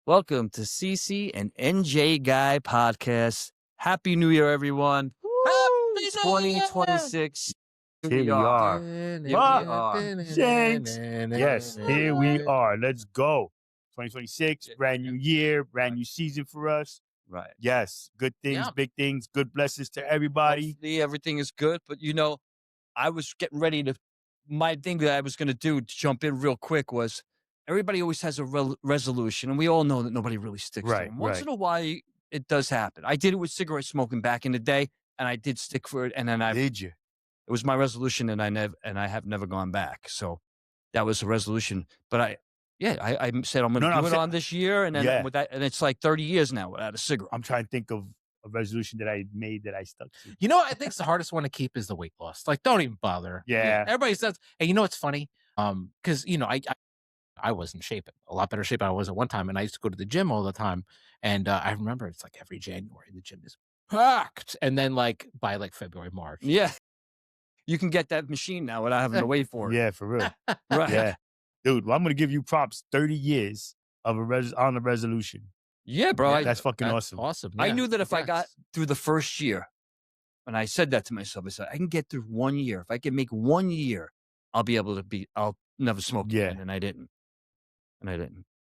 Welcome to CC and NJ Guy Podcast. Happy New Year, everyone. Happy 2026. Here we are. Here we are. Shanks. Yes, here we are. Let's go. 2026, brand new year, brand new season for us. Right. Yes, good things, big things, good blessings to everybody. Hopefully everything is good. But, I was getting ready to, my thing that I was going to do to jump in real quick was everybody always has a resolution. And we all know that nobody really sticks to them. Once in a while, it does happen. I did it with cigarette smoking back in the day, and I did stick for it. And then Did you? It was my resolution, and I have never gone back. So that was a resolution. But I said I'm going to do it on this year, and then with that, and it's like 30 years now without a cigarette. I'm trying to think of a resolution that I made that I stuck to. You know what I think the hardest one to keep is the weight loss. Like, don't even bother. Yeah. Everybody says, and you know what's funny? Because I was in shape, a lot better shape than I was at one time, and I used to go to the gym all the time. And I remember it's like every January the gym is packed, and then by February, March, you can get that machine now without having to wait for it. Yeah, for real. Right. Yeah, dude. Well, I'm gonna give you props. 30 years of on a resolution. Yeah, bro. That's fucking awesome. Awesome. I knew that if I got through the first year, and I said that to myself, I said, I can get through 1 year. If I can make 1 year, I'll be able to I'll never smoke again. And I didn't.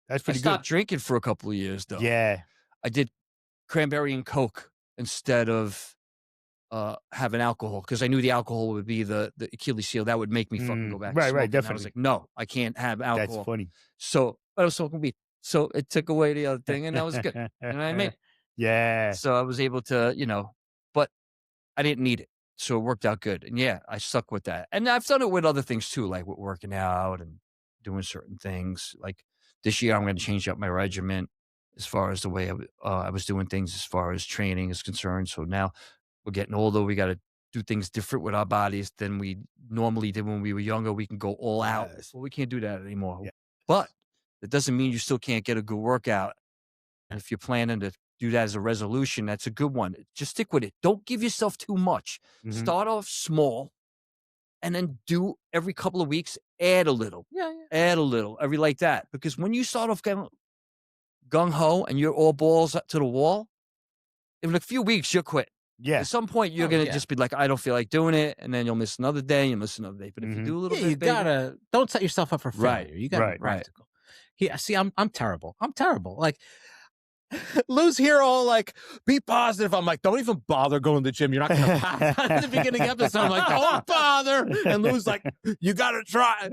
That's pretty I good. stopped drinking for a couple of years, though. Yeah. I did cranberry and Coke instead of having alcohol, because I knew the alcohol would be the Achilles heel. That would make me fucking go back to smoking. Right, And definitely. I was like, no, I can't have alcohol. That's funny. So I was smoking weed. So it took away the other thing, and that was good. And I made Yeah. So I was able to, but I didn't need it. So it worked out good. And I stuck with that. And I've done it with other things too, like with working out and doing certain things. Like this year, I'm going to change up my regimen as far as the way I was doing things as far as training is concerned. So now we're getting older. We got to do things different with our bodies than we normally did when we were younger. We can go all out. Well, we can't do that anymore. Yeah. But it doesn't mean you still can't get a good workout. And if you're planning to do that as a resolution, that's a good one. Just stick with it. Don't give yourself too much. Mhm. Start off small and then do every couple of weeks, add a little. Add a little, every like that. Because when you start off getting gung-ho and you're all balls up to the wall, in a few weeks, you'll quit. Yeah. At some point, you're going to just be like, I don't feel like doing it. And then you'll miss another day, you'll miss another day. But if you do a little bit, don't set yourself up for failure. Right. You got to be practical. Yeah, see, I'm terrible. Like, Lou's here all like, be positive. I'm like, don't even bother going to the gym. You're not going to pass. At the beginning of the episode, I'm like, don't bother. And Lou's like, you got to try.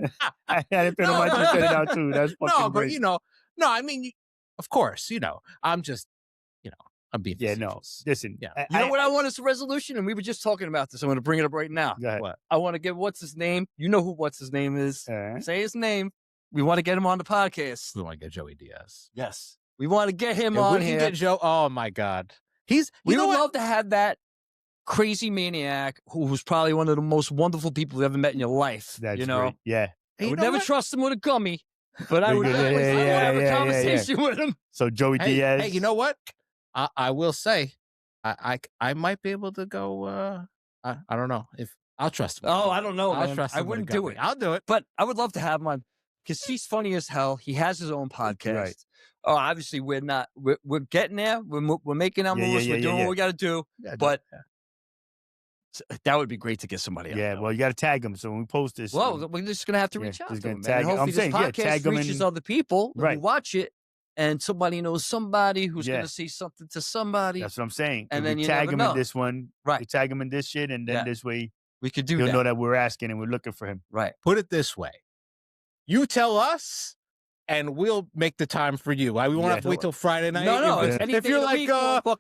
I had to put it out too. That's fucking great. I mean, of course, I'm just, I'm being facetious. Listen. Yeah. You know what I want as a resolution? And we were just talking about this. I'm going to bring it up right now. Go ahead. What? I want to get what's his name. You know who what's his name is. Say his name. We want to get him on the podcast. We want to get Joey Diaz. Yes. We want to get him If on we here. can get Joe. Oh my God. We would love to have that crazy maniac who was probably one of the most wonderful people you've ever met in your life. That's great. Yeah. I would never trust him with a gummy, but I would always have a conversation with him. So Joey Diaz. Hey, you know what? I will say, I might be able to go. I don't know if I'll trust him. Oh, I don't know. I'll trust him. I wouldn't do it. I'll do it. But I would love to have him on because he's funny as hell. He has his own podcast. Right. Oh, obviously we're not. We're getting there. We're making our moves. We're doing what we got to do. But that would be great to get somebody on. Yeah, well, you got to tag him. So when we post this, well, we're just gonna have to reach out to him. Tag, hopefully, this podcast tag reaches other people who watch it, and somebody knows somebody who's gonna say something to somebody. That's what I'm saying. And then you tag never him know. in this one, right? We tag him in this shit, and then this way we could do. You'll know that we're asking and we're looking for him. Right. Put it this way: you tell us. And we'll make the time for you. We won't have to wait till Friday night. No. If you're like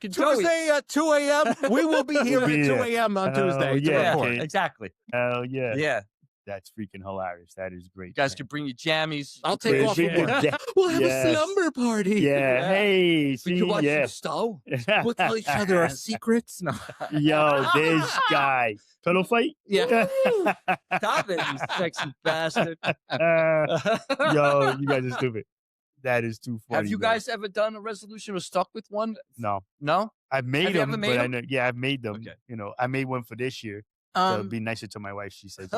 Tuesday at 2 a.m., we will be here at 2 a.m. on Tuesday. Yeah, exactly. Hell yeah. Yeah. That's freaking hilarious. That is great. You guys can bring your jammies. I'll take off. We'll have a slumber party. Yeah. Hey, we can watch the stove. We'll tell each other our secrets. No. Yo, this guy. Pillow fight? Yeah. Stop it, you sexy bastard. Yo, you guys are stupid. That is too funny. Have you guys ever done a resolution or stuck with one? No. No? I've made them, but I know, I've made them. Okay. I made one for this year. To be nicer to my wife. She says,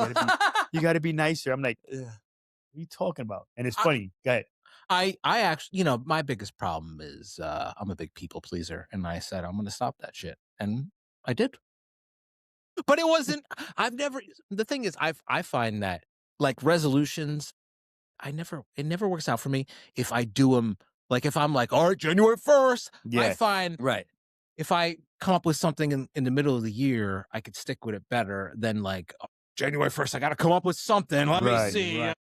you gotta be nicer. I'm like, what are you talking about? And it's funny. Go ahead. I actually, you know, my biggest problem is I'm a big people pleaser, and I said I'm going to stop that shit, and I did. But it wasn't. I've never. The thing is, I find that like resolutions, it never works out for me if I do them. Like if I'm like, all right, January 1st, I Yeah. find Right. if I come up with something in the middle of the year, I could stick with it better than like January 1st. I got to come up with something. Let me Right, see. right.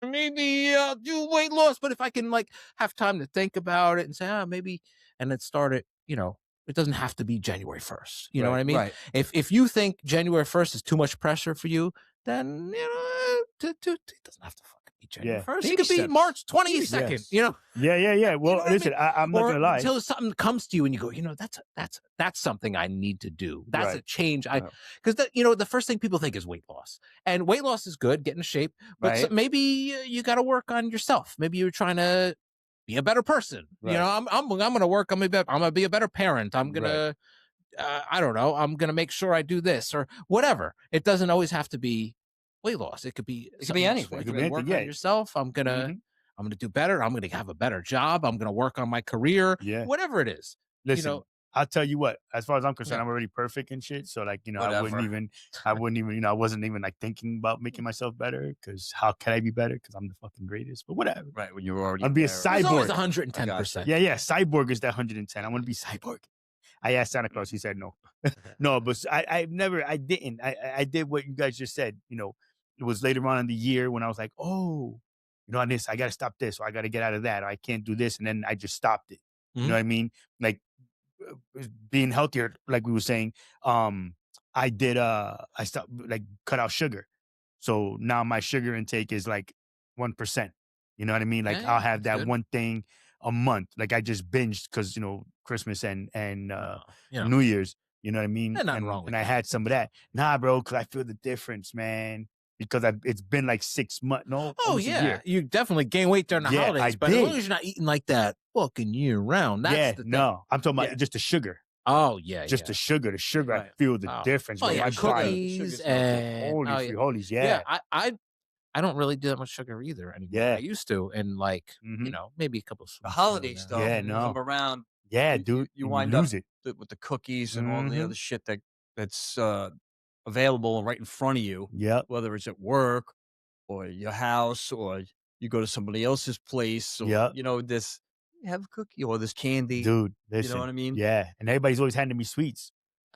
Maybe do weight loss, but if I can like have time to think about it and say, maybe, and then start it, you know, it doesn't have to be January 1st. You know what I mean? Right. If you think January 1st is too much pressure for you, then you know it doesn't have to fucking be January Yeah. 1st. It Baby could be steps. March Baby 22nd. steps. You know? Yeah. Well, know what I listen, mean? I'm not Or gonna lie. until something comes to you and you go, you know, that's something I need to do. That's a Right. change. Yeah. Because you know, the first thing people think is weight loss, and weight loss is good, get in shape, but Right. maybe you got to work on yourself. Maybe you're trying to be a better person. You Right. know, I'm gonna work. I'm gonna be a better parent. I'm gonna I don't know. I'm gonna make sure I do this or whatever. It doesn't always have to be weight loss. It could be It could something be else anything. where It you could be work anything, on yeah. yourself. I'm Mhm. gonna do better. I'm gonna have a better job. I'm gonna work on my career. Yeah. Whatever it is. Listen, You know, I'll tell you what, as far as I'm concerned, Yeah. I'm already perfect and shit. So like, you know, Whatever. I wouldn't even, you know, I wasn't even like thinking about making myself better because how can I be better? Because I'm the fucking greatest. But whatever. Right. When you're already I'd be a there. there's always cyborg. 110%. Yeah. Cyborg is that 110. I want to be cyborg. I asked Santa Claus. He said no. No, but I didn't. I did what you guys just said. You know, it was later on in the year when I was like, oh, you know, on this, I got to stop this, or I got to get out of that, or I can't do this, and then I just stopped it. You know what I mean? Like being healthier, like we were saying. I did. I stopped like cut out sugar, so now my sugar intake is like 1%. You know what I mean? Like I'll have that's that good. one thing a month. Like I just binged because you know Christmas and You know, New Year's. You know what I mean? There's nothing And wrong with I that. had some of that. Nah, bro, because I feel the difference, man. Because it's been like 6 months, no, Oh almost a yeah, year. you definitely gain weight during the Yeah, holidays, I but as long did. as you're not eating like that fucking year round, that's Yeah, the thing. no, I'm talking Yeah. about just the sugar. Oh yeah, Just yeah. the sugar. The sugar, I Right. feel the Oh. difference. Oh bro. yeah, My body. cookies Sugar's no good. and Holy oh, free yeah. holies, Yeah, yeah. I don't really do that much sugar either anymore. Yeah. I used to, and like you Mhm. know, maybe a couple of The sweets here and holidays, there. though, Yeah, come no. around. Yeah, You dude. you and wind you up lose it. with the cookies and all the Mhm. other shit that's available right in front of you, Yep. whether it's at work or your house or you go to somebody else's place or Yep. you know this have a cookie or this candy. Dude, You listen. know what I mean? Yeah. And everybody's always handing me sweets.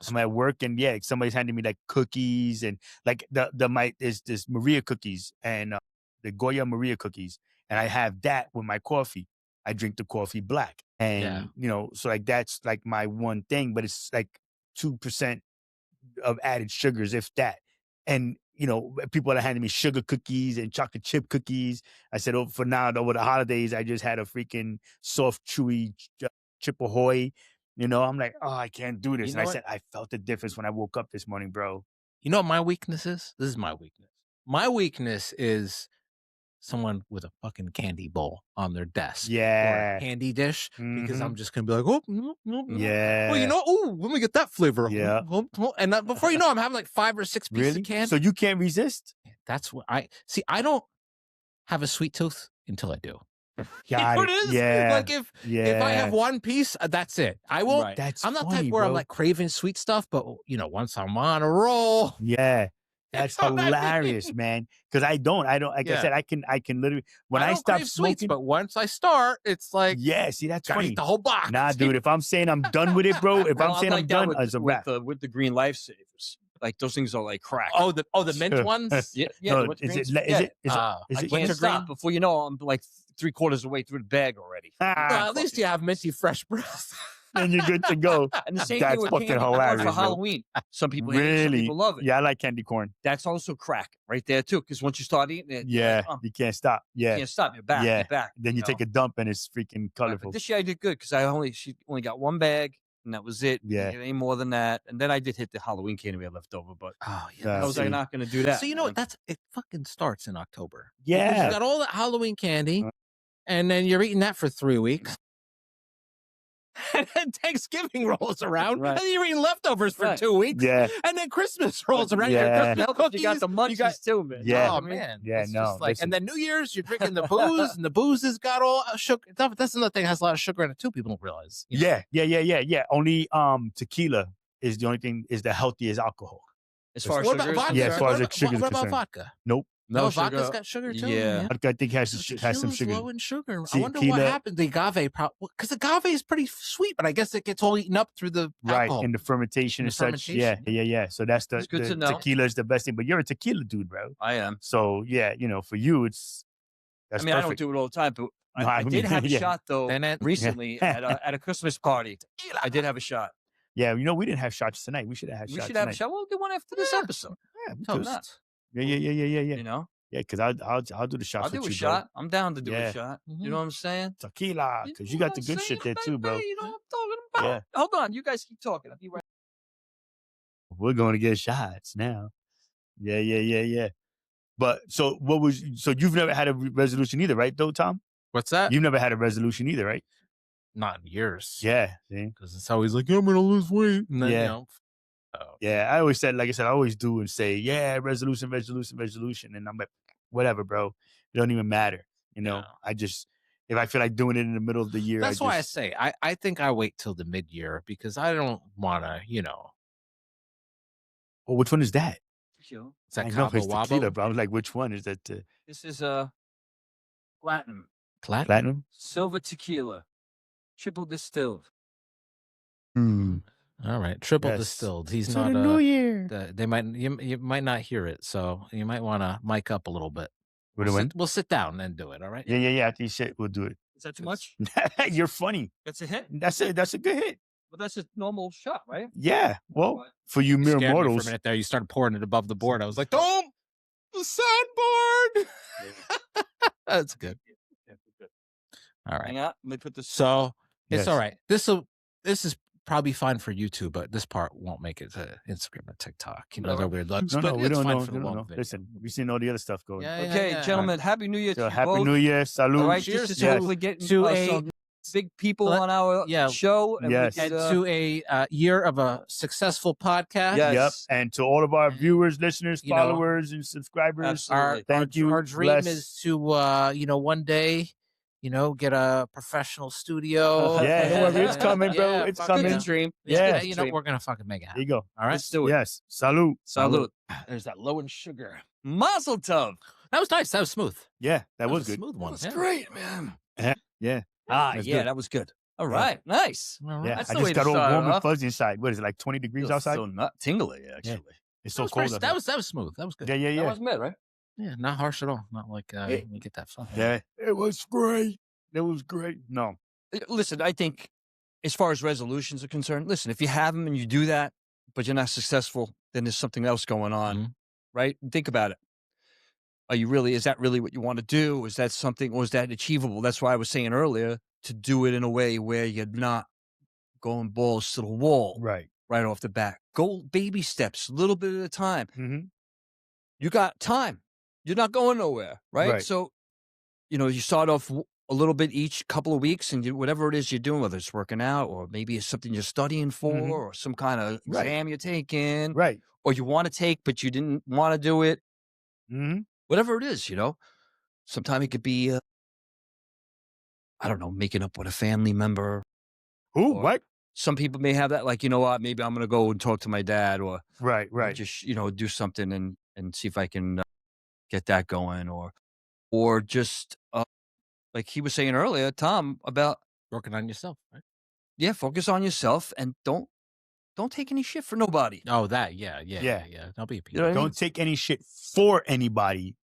I'm at work and yeah, somebody's handing me like cookies and like there's this Maria cookies and the Goya Maria cookies. And I have that with my coffee. I drink the coffee black. And you know, so like that's like my one thing, but it's like 2% of added sugars, if that. And you know, people are handing me sugar cookies and chocolate chip cookies. I said, oh, for now, over the holidays, I just had a freaking soft, chewy chip ahoy. You know, I'm like, oh, I can't do this. You And know I what? said, I felt the difference when I woke up this morning, bro. You know what my weakness is? This is my weakness. My weakness is someone with a fucking candy bowl on their desk or Yeah. a candy dish because Mhm. I'm just gonna be like, oh, well, you Yeah. know, oh, let me get that flavor. Yeah. And before you know, I'm having like 5 or 6 pieces Really? of candy. So you can't resist? That's what I see. I don't have a sweet tooth until I do. You know Got what it. it is? Yeah. Like if I have one piece, that's it. I won't. Right. That's I'm not the funny, type where I'm bro. like craving sweet stuff, but you know, once I'm on a roll, Yeah. That's know what I mean? hilarious, man. Because I don't, like I Yeah. said, I can literally, when I don't stop crave sweets, smoking, but once I start, it's like yeah, see, that's gotta funny. eat the whole box. Nah, dude, if I'm saying I'm done with it, bro, if Well, I'm saying I'm like that done, with, it's a wrap. with the green lifesavers. Like those things are like crack. Oh, the mint ones. yeah, No, the winter is it, greens, is forget it, is it, Ah, is I it can't winter stop. green? Before you know, I'm like 3/4 of the way through the bag already. Well, at least you have minty fresh breath. and you're good to go. And the same That's thing with fucking candy corn hilarious, for bro. Halloween. Some people hate it, some Really? people love it. Yeah, I like candy corn. That's also crack right there too. Because once you start eating it, you're Yeah, like, you can't stop. you Yeah, can't stop. You're back. yeah. You're back. Then you take a dump and it's freaking Right, colorful. but this year I did good because she only got one bag and that was it. Yeah. Didn't get any more than that. And then I did hit the Halloween candy we had left over, but Oh yeah, I was like see. not going to do that. So you know man. what? It fucking starts in October. Because Yeah. you got all that Halloween candy, and then you're eating that for 3 weeks. And then Thanksgiving rolls around, Right. and you're eating leftovers for Right. 2 weeks. Yeah. And then Christmas rolls around. Yeah. Your Help Christmas if you got the cookies, munchies too, man. Yeah. Oh I mean, man, Yeah, it's no, just like, listen. and then New Year's, you're drinking the booze, and the booze has got all sugar. That's another thing that has a lot of sugar in it too. People don't realize. You know? Yeah. Only tequila is the only thing is the healthiest alcohol. as far as What sugar about is vodka? Yeah, as far as concerned, the sugar is what about concerned. vodka? Nope. no vodka's sugar. got sugar too. Yeah. I think has some Tequila's sugar. low in sugar. See, I wonder tequila- what happened. The agave, because agave is pretty sweet, but I guess it gets all eaten up through the Right, alcohol. in the fermentation In and the such. Yeah. So that's the It's good to know. tequila is the best thing. But you're a tequila dude, bro. I am. So yeah, for you it's that's I mean, I don't perfect. do it all the time, but No, I I did mean, have a yeah. shot though And then- recently at a Christmas party. I did have a shot. Yeah, we didn't have shots tonight. We should have had We shots. should have a tonight. shot. We'll do one after this Yeah. episode. Yeah, we Why could. not? Yeah. You know, Yeah, because I'll do the shots I'll do with a you, bro. shot. I'm down to do Yeah. a shot. Mhm. You know what I'm saying? Tequila, because you got the good shit there too, bro. You know what I'm talking about? Yeah. Hold on, you guys keep talking. I'll be right. We're going to get shots now. Yeah. But so you've never had a resolution either, right? Though, Tom, What's that? you've never had a resolution either, right? Not in years. Yeah. See? Because it's always like, I'm gonna lose weight. And then, Yeah. Yeah, I always said, like I said, I always do and say, yeah, resolution. And I'm like, whatever, bro. It don't even matter. Yeah. I just, if I feel like doing it in the middle of the year, That's why I say I think I wait till the mid-year because I don't want to, Oh, which one is that? Sure. It's that I know Cabo it's tequila, Wabo. but I was like, which one is that? This is platinum Platinum? silver tequila, triple distilled. All right, triple Yes. distilled. He's To not. the New Year. You might not hear it, so you might want to mic up a little bit. What do We'll sit down and do it. All right. Yeah. After you shit, we'll do it. Is that too much? You're funny. That's a hit. That's a good hit. But that's a normal shot, right? Yeah. Well, What? for you You mere scared me for a mortals. minute there. You started pouring it above the board. I was like, "Don't the soundboard." That's good. All right. Hang on. Let me put this. So it's Yes. all right. This is probably fine for YouTube, but this part won't make it to Instagram or TikTok. They're weird looks. No, but we it's don't fine know. for the long video. Listen, we've seen all the other stuff going. Yeah, Okay, yeah. gentlemen, Happy New Year to So you happy both. New Year. Salud. All right, Cheers this is to- hopefully getting to some big people Let- on our yeah. show. And Yes. we And could, to a year of a successful podcast. Yes. Yep. And to all of our viewers, listeners, You know, followers, and subscribers, Absolutely. thank you. Our dream Bless. is to one day, get a professional studio. Yeah, whoever, it's coming, bro. Yeah, it's fuck coming. Good dream. Yeah. We're gonna fucking make it There happen. you go. All right. Let's do it. Yes. Salud. Salud. There's that low in sugar. Mazel tov. That was nice. That was smooth. Yeah, that was a good. smooth one. That's yeah. great, man. Yeah. Ah, That's yeah, good. that was good. All right, nice. All right. Yeah. That's I the just way to got all start it warm and off. fuzzy inside. What is it, like 20 degrees Feels outside? so not tingly, actually. It's That so was cold. pretty- out that here. was smooth. That was good. Yeah. That wasn't bad, right? Yeah, not harsh at all. Not like you get that fun. Yeah. It was great. It was great. No. Listen, I think as far as resolutions are concerned, listen, if you have them and you do that, but you're not successful, then there's something else going on, Mhm. right? Think about it. Is that really what you want to do? Is that something, or is that achievable? That's why I was saying earlier to do it in a way where you're not going balls to the wall Right. right off the bat. Go baby steps, a little bit at a time. Mm-hmm. You got time. You're not going nowhere, right? Right. So, you start off a little bit each couple of weeks, and whatever it is you're doing, whether it's working out or maybe it's something you're studying for Mhm. or some kind of Right. exam you're taking Right. or you want to take, but you didn't want to do it, Mm-hmm. whatever it is, Sometimes it could be, I don't know, making up with a family member. Who? Or- What? Some people may have that, like, you know what, maybe I'm going to go and talk to my dad or Right. just, do something and see if I can get that going or just, like he was saying earlier, Tom, about, Working on yourself, right? yeah, focus on yourself and don't take any shit for nobody. Oh, that. Yeah. Yeah. Don't be a You know what I mean? Don't take any shit for anybody.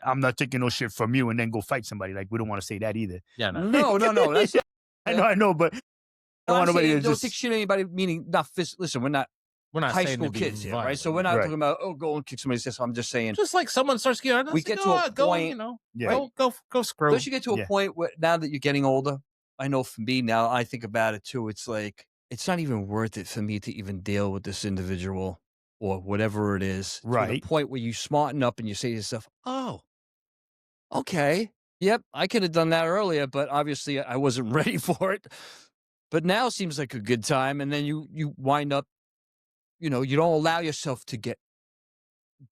I'm not taking no shit from you and then go fight somebody. Like, we don't want to say that either. Yeah, no. No. That's, I know, but I don't want nobody to don't just. take shit at anybody, meaning not listen, we're not We're not high saying school to be kids here, right? violent. So we're not Right. talking about, go and kick somebody's ass. I'm just saying, Just like someone starts getting, We get to a point- Yeah. go screw. don't you get to a Yeah. point where now that you're getting older, I know for me now, I think about it too. It's like, it's not even worth it for me to even deal with this individual or whatever it is. To Right. the point where you smarten up and you say to yourself, oh, okay. Yep. I could have done that earlier, but obviously I wasn't ready for it. But now seems like a good time, and then you wind up, you don't allow yourself to get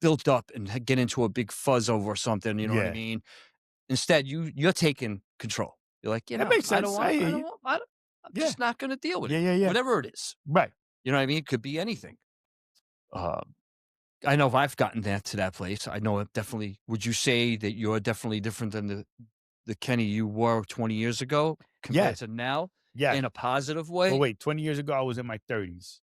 built up and get into a big fuzz over something, you know what I Yeah. mean? Instead, you're taking control. You're like, That makes I don't sense. want, I hear I you. don't want, I don't, I'm Yeah. just not going to deal with Yeah, it, yeah, yeah. whatever it is. Right. You know what I mean? It could be anything. I know if I've gotten to that place. I know it definitely. Would you say that you're definitely different than the Kenny you were 20 years ago compared to now Yeah. in a positive Well, way? wait, 20 years ago, I was in my 30s.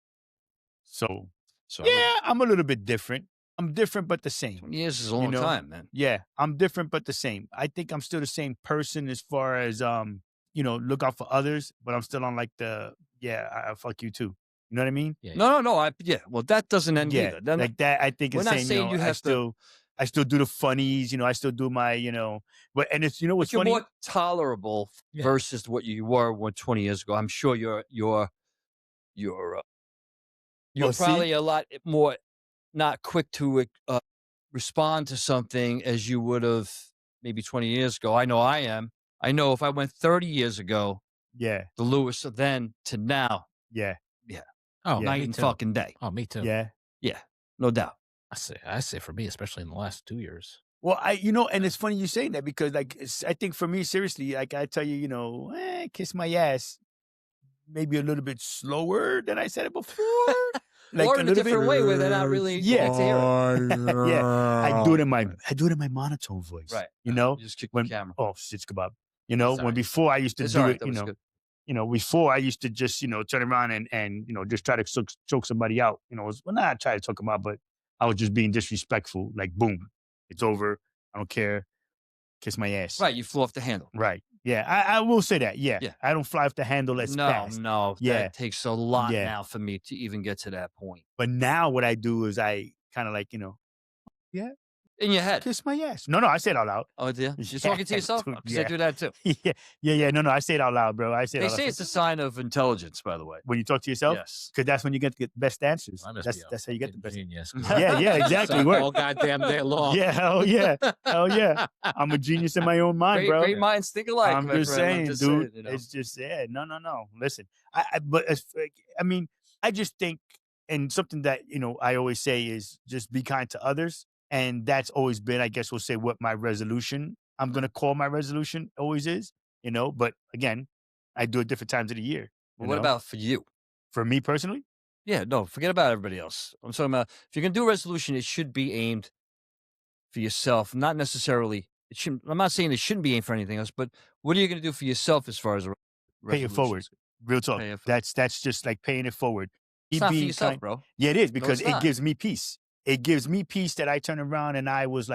So, So I would, yeah, I'm a little bit different. I'm different, but the same. 20 years is a You long know? time, man. Yeah, I'm different, but the same. I think I'm still the same person as far as, look out for others, but I'm still on like I fuck you too. You know what I mean? Yeah. No. Well, that doesn't end Yeah, either. Then like that. I think we're it's not saying, saying you have to, I still do the funnies, I still do my, but and it's, what's but you're funny? more tolerable Yeah. versus what you were 20 years ago. I'm sure you're Well, see? probably a lot more not quick to respond to something as you would have maybe 20 years ago. I know I am. I know if I went 30 years ago, Yeah, the Lewis of then to now, yeah, Oh, Yeah. night me and too. fucking day. Oh, me too. yeah. Yeah, no doubt. I say for me, especially in the last 2 years. Well, and it's funny you saying that because, like, I think for me, seriously, like, I tell you, kiss my ass, maybe a little bit slower than I said it before. Like Or in a little different way where they're not really Yeah. like to hear it. Yeah, I do it in my monotone voice. Right. You know, You just kick when the camera. oh shit kebab. It's all When right. before I used to It's do all right. it, That was good. before I used to just, turn around and just try to choke somebody out. Not try to choke them out, but I was just being disrespectful. Like, boom, it's over. I don't care. Kiss my ass. Right, you flew off the handle. Right. Yeah, I will say that. Yeah. Yeah. I don't fly off the handle as fast. No. Yeah. That takes a lot Yeah. now for me to even get to that point. But now what I do is I kind of like, In your head. kiss my ass. No, I say it out loud. Oh, dear. You're Yeah, talking to yourself? dude, Because I yeah. do that too. Yeah. No, I say it out loud, bro. I say it They out loud. say it's a sign of intelligence, by the way. When you talk to yourself, Yes. because that's when you get the best answers. I must That's be a that's how you get the fucking best. genius. Yeah, exactly. Word. All goddamn day long. Yeah, hell yeah. I'm a genius in my own mind, Great, bro. great minds think alike, I'm my just friend. saying, I'm just dude. saying, It's just no. Listen, but I just think, and something that I always say is just be kind to others, and that's always been, I guess, we'll say what my resolution. I'm gonna call my resolution always is, But again, I do it different times of the year. But what about for you? For me personally? Yeah, no, forget about everybody else. I'm talking about if you're going to do a resolution, it should be aimed for yourself, not necessarily. I'm not saying it shouldn't be aimed for anything else, but what are you going to do for yourself as far as a Pay it forward. resolution? Real talk. Pay it forward. That's just like paying it forward. It's not for yourself, bro. Yeah, it is, because it's it not. gives me peace. It gives me peace that I turn around and I was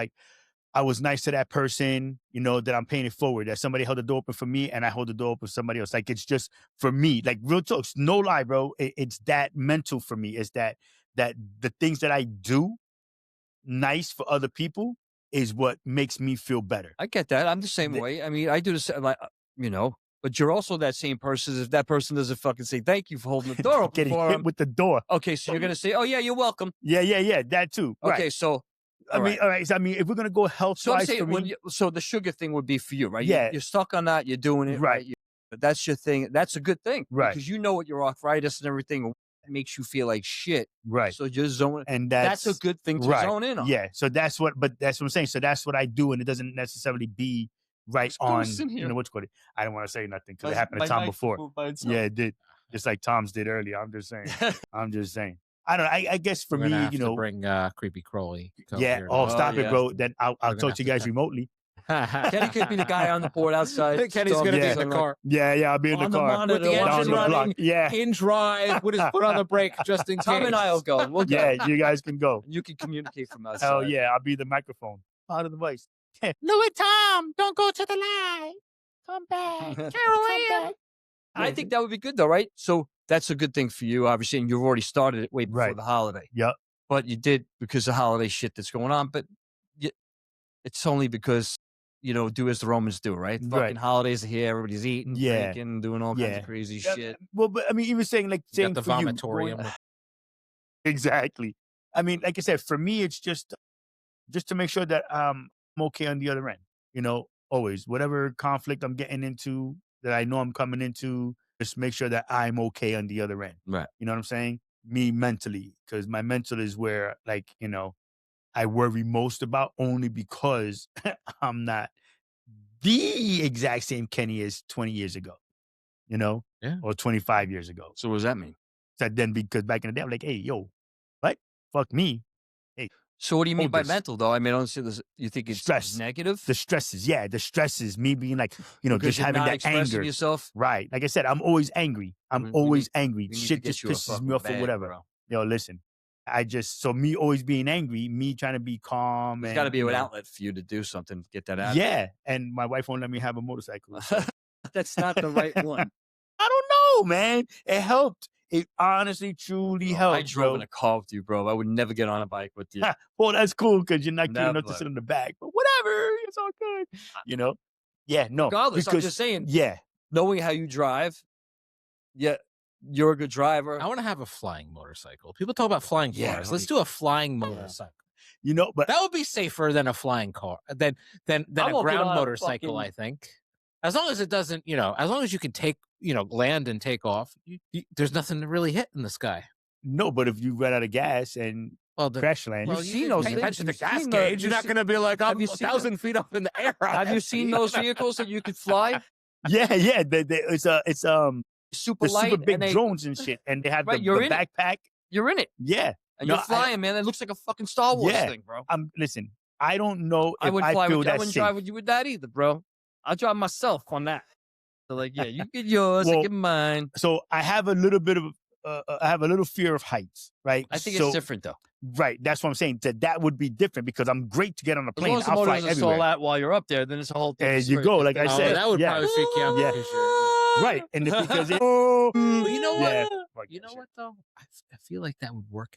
nice to that person, that I'm paying it forward, that somebody held the door open for me and I hold the door open for somebody else. Like, it's just for me, like, real talk, no lie, bro. It's that mental for me. It's that the things that I do nice for other people is what makes me feel better. I get that. I'm the same way. I mean, I do the same, but you're also that same person. If that person doesn't fucking say thank you for holding the door open Getting for hit him. with the door. Okay, so you're going to say, oh, yeah, you're welcome. Yeah, that too. Okay, Right. so. All right. So, if we're gonna go health So I'm wise saying, for me, so the sugar thing would be for you, right? Yeah. You're stuck on that. You're doing it, Right. right? But that's your thing. That's a good thing, Right. Because you know what your arthritis and everything makes you feel like shit, right? So just zone. And That's a good thing to right. zone in on. Yeah. So that's what I'm saying. So that's what I do, and it doesn't necessarily be right There's on. ghosts in here. What's called it? I don't want to say nothing because it happened to Tom before. Yeah, it did. Just like Tom's did earlier. I'm just saying. I don't know. I guess for We're me, gonna have to bring creepy Crawly. Yeah. Here. Oh, stop yeah. it, bro. Then I'll gonna talk have to you to guys cut. remotely. Kenny could be the guy on the board outside. Kenny's gonna be in the something car. Yeah. I'll be in On the the car monitor, With the down engine the block. running. Yeah. In drive with his foot on the brake just in case. Tom and I will go. We'll go. Yeah. You guys can go. You can communicate from outside. Hell yeah. I'll be the microphone. Out of the voice. Louis Tom, don't go to the light. Come back. Carol. I think that would be good, though, right? So that's a good thing for you, obviously, and you've already started it way before Right. the holiday. Yep. But you did because of holiday shit that's going on. But it's only because, do as the Romans do, right? Right. Fucking holidays are here. Everybody's eating, Yeah. drinking, doing all kinds of crazy shit. Well, but even saying Got the for you, vomitorium. exactly. Like I said, for me, it's just to make sure that I'm okay on the other end. Always whatever conflict I'm getting into that I know I'm coming into, Just make sure that I'm okay on the other end. Right. You know what I'm saying? Me mentally, because my mental is where, like, you know, I worry most about, only because I'm not the exact same Kenny as 20 years ago, you know, Yeah. or 25 years ago. So what does that mean? So then, because back in the day, I'm like, hey, yo, what? Fuck me. So what do you mean Hold by this. mental, though? I mean, I don't see this. You think it's Stress. negative? The stresses, yeah, the stresses, me being like, you know, Because just you're having not that expressing anger. yourself? Right. Like I said, I'm always angry. I'm We always need- angry. We need to Shit get just you a pisses me fucking off or bag, whatever. bro. Yo, listen, so me always being angry, me trying to be calm. There's and, got to be you an know, outlet for you to do something, get that out. yeah. And my wife won't let me have a motorcycle. So. That's not the right one. I don't know, man. It helped. It honestly, truly helped. I drove bro. in a car with you, bro. I would never get on a bike with you. Well, that's cool because you're not cute enough to Never. sit in the back. But whatever, it's all good. You know? Yeah, no. Regardless, I'm because, just saying, yeah. knowing how you drive, yeah, you're a good driver. I want to have a flying motorcycle. People talk about flying Yeah, cars. Let's do a flying motorcycle. You know, but That would be safer than a flying car, than I a won't get ground on a motorcycle. fucking- I think, as long as it doesn't, you know, as long as you can take, you know, land and take off, there's nothing to really hit in the sky. no, but if you run out of gas and Well, crash land, You've seen those pay things. attention to You've gas seen gauge. the- You're not going to be like, I'm have you a seen 1,000 feet up in the air. Have you seen those vehicles that you could fly? yeah, it's Super the light, super big and they, drones and shit, and they have Right, the you're in it. backpack. You're in it, Yeah, and No, you're flying, man. It looks like a fucking Star Wars Yeah. thing, bro. listen. I don't know I if wouldn't fly feel with you. I that wouldn't safe. drive with you with that either, bro. I'll drive myself on that. So like, yeah, you get yours, I Well, get mine. So I have a little bit of I have a little fear of heights, right? I think So- it's different though. Right, that's what I'm saying. That would be different because I'm great to get on a As plane. long as the I'll fly motor doesn't stall everywhere. out while you're up there, then it's a whole. There different you story. go, If like they- I said, that would yeah. probably freak you out. Yeah. because you're- Right, and because Well, you know what? Yeah. You know what though? I feel like that would work.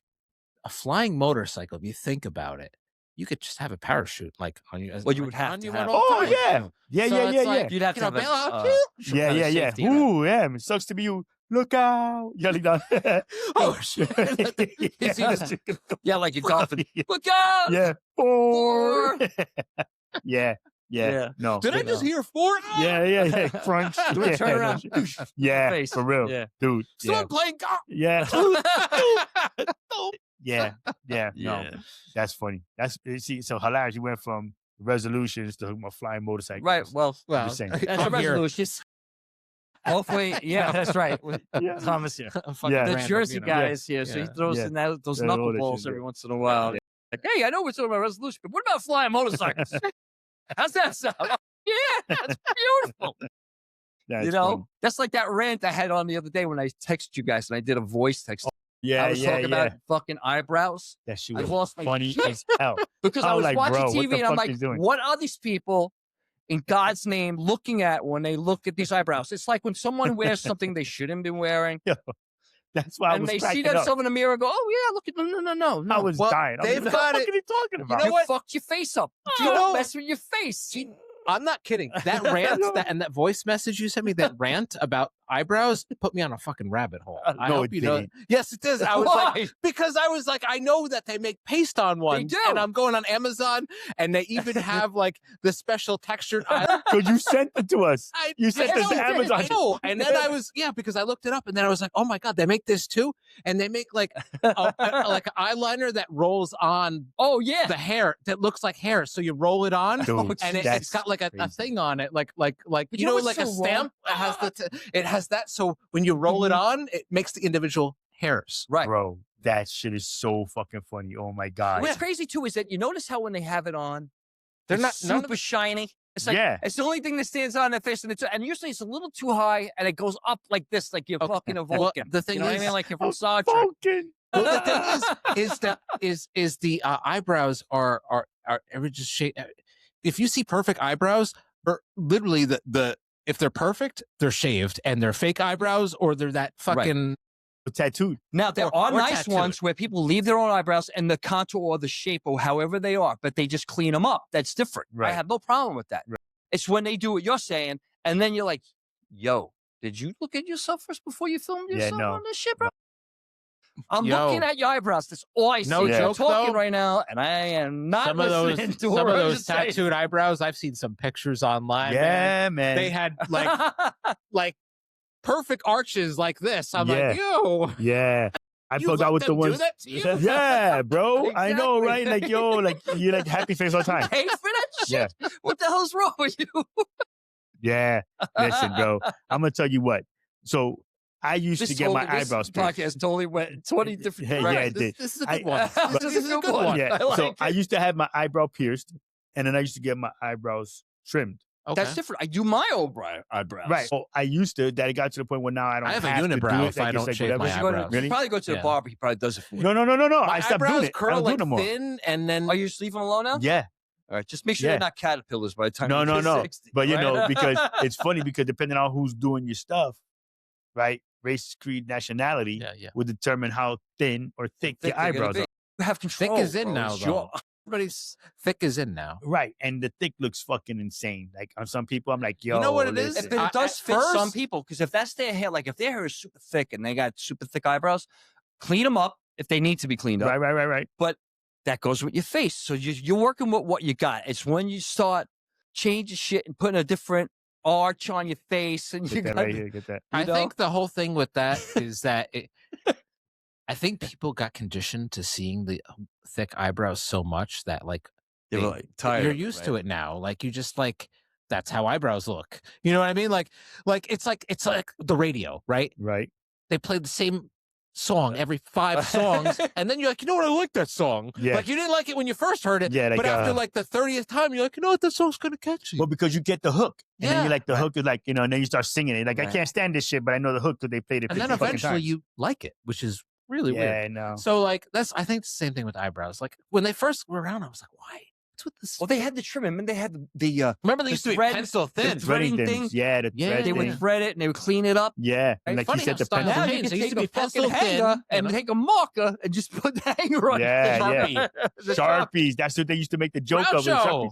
A flying motorcycle, if you think about it, you could just have a parachute like on you. Well, you would have on to you have at all Oh times. yeah, yeah, So yeah, it's yeah, like, You'd have you to know, have bail a, out. some yeah, kind yeah, of yeah. safety in it. Ooh, yeah. It sucks to be you. Look out! Yelling down. Oh shit! You see this? Yeah, like you're golfing. Look out! Yeah. Four. Four. Yeah. Yeah. No. Did I just hear 4? Yeah. Crunch. Do a Yeah, turnaround. no. Yeah, Face. for real, Yeah. dude. Someone Yeah. playing golf. Yeah. Yeah. No, Yeah. that's funny. That's see. So hilarious. You went from resolutions to a flying motorcycle. Right. Well, Well, saying. that's a I'm here. resolution. Hopefully, yeah, that's right. With Yeah. Thomas here. I'm fucking Yeah. The random, Jersey you know. guy is here, so he Yeah. throws Yeah. in those Yeah, all that knuckleballs shit, every yeah. once in a while. Like, hey, I know we're talking about resolution, but what about flying motorcycles? How's that sound? Yeah, that's beautiful. That's you know, funny. that's like that rant I had on the other day when I texted you guys and I did a voice text. Yeah, I was talking about fucking eyebrows. that shit I was lost my funny shit. as hell. Because I I was was like, watching bro, what TV the and I'm fuck like, he's doing? what are these people in God's name looking at when they look at these eyebrows? It's like when someone wears something they shouldn't be wearing That's why I and was they see cracking up. themselves in the mirror and go, oh yeah, look at no. I was Well, dying. I was they've like, got what the it- fuck are you talking about? know You what? fucked your face up. Do you Don't know- mess with your face. I'm not kidding. That rant and that voice message you sent me, that rant about eyebrows, put me on a fucking rabbit hole. I No, hope it you know. didn't. Yes, it is. I was Why? like, because I was like, I know that they make paste on ones, do. and I'm going on Amazon, and they even have like the special textured eyebrows. So you sent it to us. You sent I this to know, Amazon. I know. And then I was, because I looked it up, and then I was like, oh my god, they make this too, and they make like like an eyeliner that rolls on Oh yeah. the hair that looks like hair, so you roll it on. Dude, And it's that's got like a crazy. thing on it, like But you you know, know like what's a so wrong? stamp. It has it has that. So when you roll it on, it makes the individual hairs. Right. Bro, that shit is so fucking funny. Oh my god. What's crazy too is that you notice how when they have it on, They're it's not none of super shiny. It's like Yeah. it's the only thing that stands on their face, and usually it's a little too high, and it goes up like this, like you're Okay. fucking a Well, Vulcan. the thing you know what I is- mean? Like you're from A Star Trek. Vulcan. Well, the thing is that is the eyebrows are ever just shaped. If you see perfect eyebrows, or literally the if they're perfect, they're shaved, and they're fake eyebrows, or they're that fucking. Tattooed. Now there Or- are or nice tattooed. ones where people leave their own eyebrows and the contour or the shape or however they are, but they just clean them up. That's different. I Right. have no problem with that. Right. It's when they do what you're saying, and then you're like, "Yo, did you look at yourself first before you filmed Yeah, yourself no. on this shit, bro?" I'm Yo. looking at your eyebrows. That's all I see. No You're joke, talking though. right now, and I am not Some of those, listening to some what of I'm those just saying. tattooed eyebrows. I've seen some pictures online. man. Yeah, man. They had like perfect arches like this. I'm Yeah. like, yo. Yeah. I You forgot let what the them do ones. that to you? Yeah, bro. I know, Exactly. right? Like, yo, like you like happy face all the time. Pay for that shit? Yeah. What the hell's wrong with you? Yeah. Listen, bro. I'm gonna tell you what. So I used to get my eyebrows pierced. Podcast totally went 20 different Yeah, directions. yeah, it did. This is a I- good one. This This is a good one. Yeah. I like So it. I used to have my eyebrow pierced, and then I used to get my eyebrows trimmed. Okay. That's different. I do my eyebrows. Right. So I used to. That it got to the point where now I don't. I have a to do unibrow it. if I Like, it's don't like shave my whatever. You go to- eyebrows. Really? You probably go to the Yeah. barber. He probably does it for you. No. My I stopped doing eyebrows it. I curl don't do it like no more. thin, and then Are you just leaving them alone now? Yeah. All right. Just make sure Yeah. they're not caterpillars by the time No, you no, get no. 60. But you right? know, because it's funny because depending on who's doing your stuff, right? Race, creed, nationality yeah. will determine how thin or thick Thick your they're gonna eyebrows be. are. You have thick control. is in bro. now, It's though. your- Everybody's thick is in now. Right. And the thick looks fucking insane. Like on some people, I'm like, yo, know what it is? listen. But it does At fit some first- people because if that's their hair, like if their hair is super thick and they got super thick eyebrows, clean them up if they need to be cleaned up. Right. But that goes with your face. So you're working with what you got. It's when you start changing shit and putting a different arch on your face and you Get that got right here. Get that. I know? think the whole thing with that is that I think people got conditioned to seeing the thick eyebrows so much that like They were like tired. you're of it, used right? to it now. Like you just like that's how eyebrows look. You know what I mean? Like it's like the radio, right? Right. They play the same song every 5 songs, and then you're like, you know what? I like that song. Yeah. Like you didn't like it when you first heard it, Yeah, like, but after like the 30th time, you're like, you know what? That song's gonna catch you. Well, because you get the hook. And then Yeah. you're like, the Right. hook is like, you know, and then you start singing it. Like, I Right. can't stand this shit, but I know the hook because they played it And 50 then fucking eventually times. you like it, which is really weird. Yeah, I know. So like I think it's the same thing with eyebrows. Like when they first were around, I was like, why? What's with this? Well, they had to trim him and they had the Remember they the used to be thread- pencil the thin. threading Threading thing. things. Yeah, the Yeah, thread they thing. would thread it and they would clean it up. Yeah. It's And like you funny said, how the styles pencil. Now change. you It can used take to be a fucking pencil thin, hanger and and take a marker and just put the hanger on. Yeah, it. yeah. The Sharpies. That's what they used to make the joke of. Groucho. Sharpies.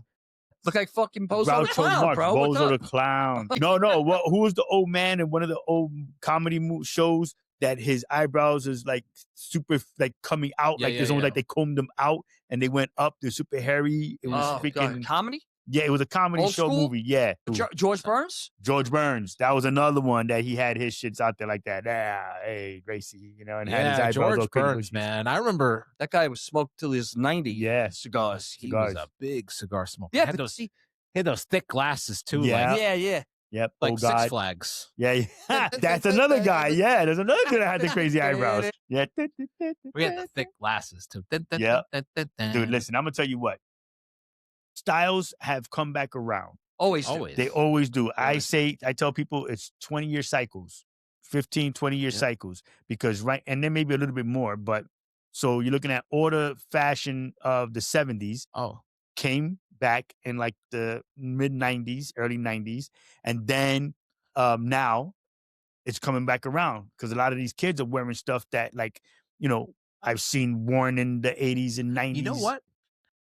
Look like fucking Bozo the Groucho Clown, Marx, bro. What's Bozo up? the Clown. No. Who was the old man in one of the old comedy shows that his eyebrows is like super like coming out? Yeah, like yeah, it's almost yeah. like they combed them out and they went up. They're super hairy. It was Oh, freaking. God. Comedy? Yeah, it was a comedy Old show school? movie. Yeah. George Burns? George Burns. That was another one that he had his shits out there like that. Yeah, hey, Gracie, you know, and had his Yeah, eyebrows all George crazy. Burns, man. I remember That guy was smoked till he was 90. Yeah. Cigars. he was Cigars. a big cigar smoker. Yeah, He had but those see, he had those thick glasses too, Yeah. yeah. Yep. like Oh Six God. Flags. Yeah. That's another guy. Yeah. There's another dude that had the crazy eyebrows. Yeah. We had the thick glasses too. Yeah. Dude, listen, I'm gonna tell you what. Styles have come back around. Always. do. Always. They always do. I Always. tell people it's 20-year cycles, 15, 20-year Yeah. cycles, because and then maybe a little bit more, but so you're looking at order fashion of the 70s Oh, came back in like the mid 90s, early 90s, and then now it's coming back around because a lot of these kids are wearing stuff that like, you know, I've seen worn in the 80s and 90s. you know what?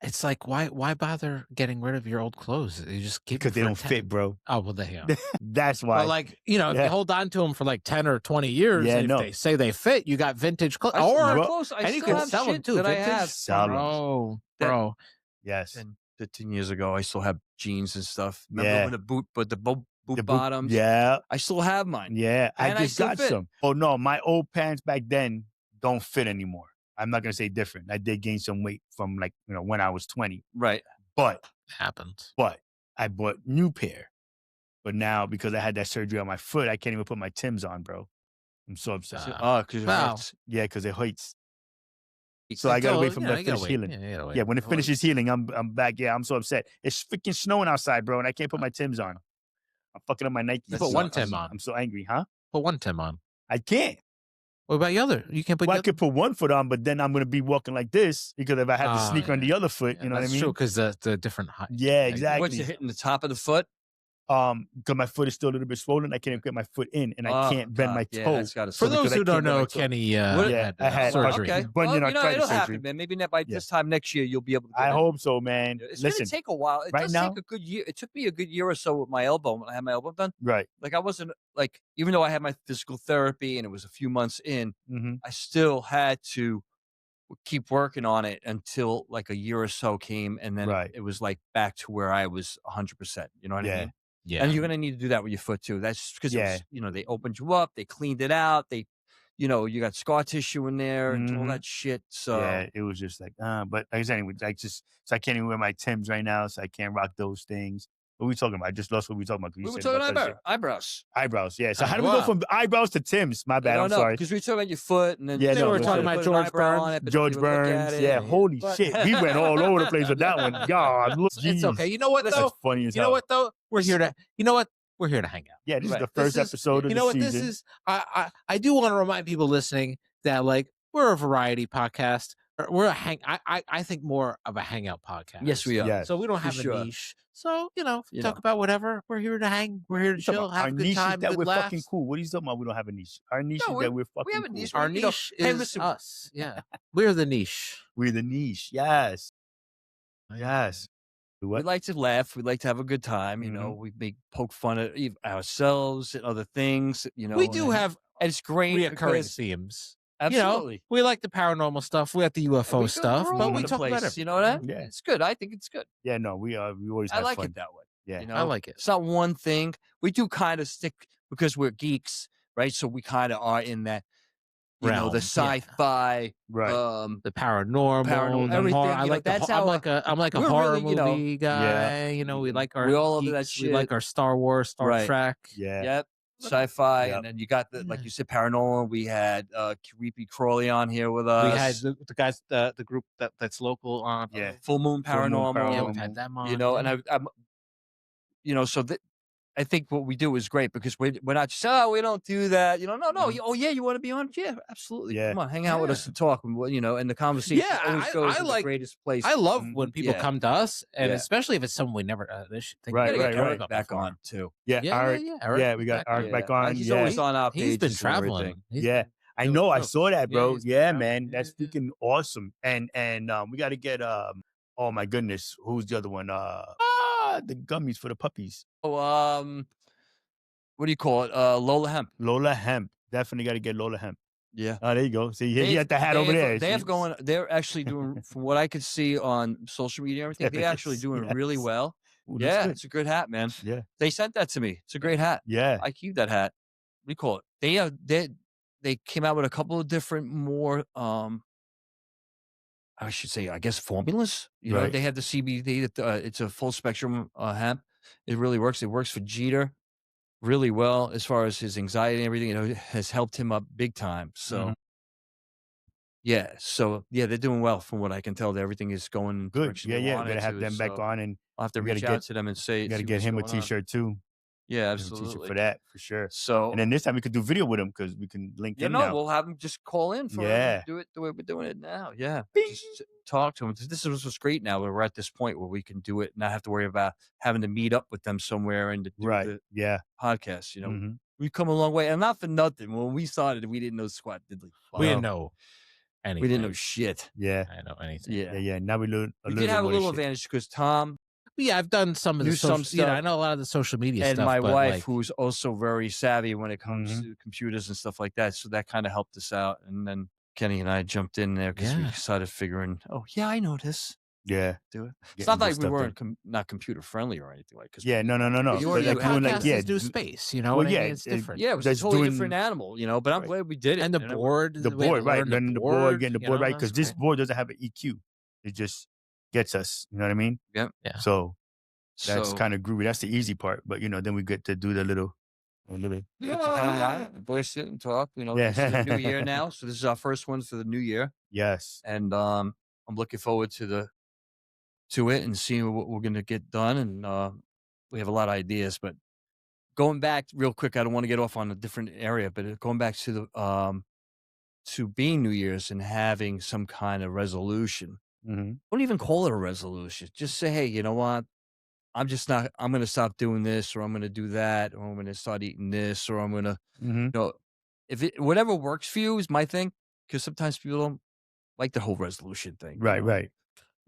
It's like why bother getting rid of your old clothes? You just keep Because them they for don't 10 fit, bro. Oh well, they That's why. But like you know, if Yeah. you hold on to them for like 10 or 20 years, Yeah, and no. if they say they fit, you got vintage clothes. I still have Bro, clothes. I and you still can have sell them shit too. that I Vintage, have. Sell 'em. bro. Yes. 15 years ago, I still have jeans and stuff. Remember Yeah. when the boot The boot- bottoms? Yeah. I still have mine. Yeah. I And I just still got fit. some. Oh no, my old pants back then don't fit anymore. I'm not gonna say different. I did gain some weight from like, you know, when I was 20. Right. But Happens. I bought new pair. But now because I had that surgery on my foot, I can't even put my Timbs on, bro. I'm so upset. Ah. Oh, because Wow. Yeah, because it hurts. So I gotta wait for that finish healing. Yeah, when it finishes healing, I'm back. Yeah, I'm so upset. It's freaking snowing outside, bro, and I can't put my Timbs on. I'm fucking up my Nikes. You put one Tim Tim on. I'm so angry, huh? Put one Tim on. I can't. What about the other? You can't put. Well, the I could put one foot on, but then I'm gonna be walking like this because if I have the Ah, sneaker on the other foot, you know what I that's mean? true because the different height. Yeah, exactly. What's it hitting the top of the foot? Because my foot is still a little bit swollen. I can't even get my foot in, and I Oh, can't bend my God. Yeah, toe. that's gotta For suck. because those I who can't don't bend my know, toe. Kenny Yeah, I had surgery. Okay. bunion Well, arthritis it'll surgery. happen, man. Maybe by Yeah. this time next year, you'll be able to. I get in. hope so, man. It's Listen, gonna take a while. It right does now- take a good year. It took me a good year or so with my elbow when I had my elbow done. right. Like I wasn't like, even though I had my physical therapy and it was a few months in, Mm-hmm. I still had to keep working on it until like a year or so came, and then Right. it was like back to where I was 100%. You know what I Yeah. mean? Yeah. And you're gonna need to do that with your foot too. That's because Yeah. they opened you up, they cleaned it out, you got scar tissue in there and all that shit. So yeah, it was just like, but like I said, anyway, so I can't even wear my Timbs right now, so I can't rock those things. What are we talking about? I just lost what we talking about. we were talking about eyebrows. Eyebrows, yeah. So how do we go from eyebrows to Timbs? My bad, I'm sorry. Because we were talking about your foot, and then Yeah, They no, were listen. talking about George Burns. George Burns, yeah. Holy shit, we went all over the place with that one. God, look, It's okay. You know what that's though? funny as You know hell. what though? We're here to. You know what? We're here to hang out. Yeah, this is the This first episode of you know the what season. this is. I do want to remind people listening that like we're a variety podcast. We're I think more of a hangout podcast. Yes, we are. Yeah. So we don't For have sure. a niche. So You talk know. about whatever. We're here to hang. We're here to chill, have Our a good niche time, is that good we're laughs. fucking cool. What are you talking about? We don't have a niche. Our niche No, is that we're fucking we have a cool. niche. Our You know, niche hey, is listen. us. Yeah, we're the niche. We're the niche. Yes. Yes. We What? like to laugh. We like to have a good time. You know, we poke fun at ourselves and other things. You know, We do have and it's great reoccurring because themes. absolutely. We like the paranormal stuff. We like the And UFO we go- stuff, we're all but over we the talk about place, everything. you know what? Yeah. It's good. I think it's good. Yeah, no, we always I have like fun. it that way. Yeah. You know, I like it. It's not one thing. We do kind of stick because we're geeks, right? So we kind of are in that, the Realm, yeah. sci-fi, Right. The paranormal, Paranormal, the everything, horror. you I know, like that's I'm our- like a we're horror really, movie guy. We like our we all over that geeks, we like shit. our Star Wars, Star Right. Trek. Yeah. Yep. Sci-fi, Yep. and then you got like you said, paranormal. We had creepy Crawly on here with us. We had the guys, the group that's local on. Yeah. Full Moon Paranormal. Yeah, we've had them on. You know, yeah. and I'm, so that I think what we do is great because we're not just we don't do that. You know, no. Oh yeah, you want to be on? Yeah, absolutely. Yeah. Come on, hang out with us and talk. And the conversation Yeah, always goes I to the like- greatest place. I love when people Yeah. come to us, and Yeah. especially if it's someone we never think Right, We gotta get right, Eric right. back on too. Yeah. Yeah, Art. yeah, Eric Yeah, we got back Art on. back on. He's Yeah. always on our He's been pages and everything. traveling. He's Yeah. been I doing know. I shows. saw that, Yeah, bro. he's been Yeah, traveling. man. Yeah, That's yeah. freaking awesome. And we got to get oh my goodness, who's the other one? The gummies for the puppies. Oh, what do you call it? Lola Hemp. Lola Hemp. Definitely got to get Lola Hemp. Yeah. Oh, there you go. See, he got the hat over there. They're actually doing, from what I could see on social media and everything, they're actually doing really well. Ooh, that's Yeah, good. it's a good hat, man. Yeah. They sent that to me. It's a great hat. Yeah. I keep that hat. What do you call it? They came out with a couple of different more I should say, I guess formulas. You know, Right. they have the CBD. It's a full spectrum hemp. It really works. It works for Jeter really well as far as his anxiety and everything. It has helped him up big time. So, they're doing well from what I can tell. Everything is going in the Good. direction Yeah, they yeah. want Gotta it have to, them back so on, and I'll have to we gotta reach get- out to them and say, got to see get what's him a going on. T-shirt too. Yeah, Give him a absolutely. T-shirt for that, for sure. So, And then this time we could do video with him because we can link you him know, now. we'll have him just call in for Yeah. do it the way we're doing it now. Yeah. Bing. Just talk to him. This is what's great now. We're at this point where we can do it, not have to worry about having to meet up with them somewhere and to do Right. the Yeah. podcast. You know, Mhm. we've come a long way. And not for nothing. When we started, we didn't know squat diddly. We didn't fuck. know anything. We didn't know shit. Yeah. I know anything. Yeah. Yeah. Yeah. Now we learn a We little did bit have a more little shit. advantage because Tom Yeah, I've done some of the Knew some social. I stuff. know a lot of the social media and stuff. my but, wife, like, who's also very savvy when it comes Mhm. to computers and stuff like that. So that kind of helped us out. And then Kenny and I jumped in there because we Yeah. started figuring, oh, yeah, I know this. Yeah. Do it. It's Getting not good like we stuff weren't done. not computer friendly or anything like. 'Cause Yeah. No. you But already like have doing like podcast yeah, is new space. You know well, what I yeah, mean? It's different. Yeah, it was a That's totally doing- different animal, you know. But I'm Right. glad we did it. And the you know? board, the we had board, to right? learn Learning the board, getting the you board know, right, because that's this great. board doesn't have an EQ. It just gets us. You know what I mean? Yep. Yeah. So that's So- kind of groovy. That's the easy part. But then we get to do the little. Voice it and talk. You know, Yeah. this is the new year now, so this is our first one for the new year, Yes. and I'm looking forward to it and seeing what we're gonna get done. And we have a lot of ideas, but going back real quick, I don't want to get off on a different area, but going back to the to being New Year's and having some kind of resolution. Mm-hmm. Don't even call it a resolution. Just say, hey, you know what? I'm going to stop doing this, or I'm going to do that, or I'm going to start eating this, or I'm going to, Mm-hmm. whatever works for you is my thing. Because sometimes people don't like the whole resolution thing. Right. you know? Right.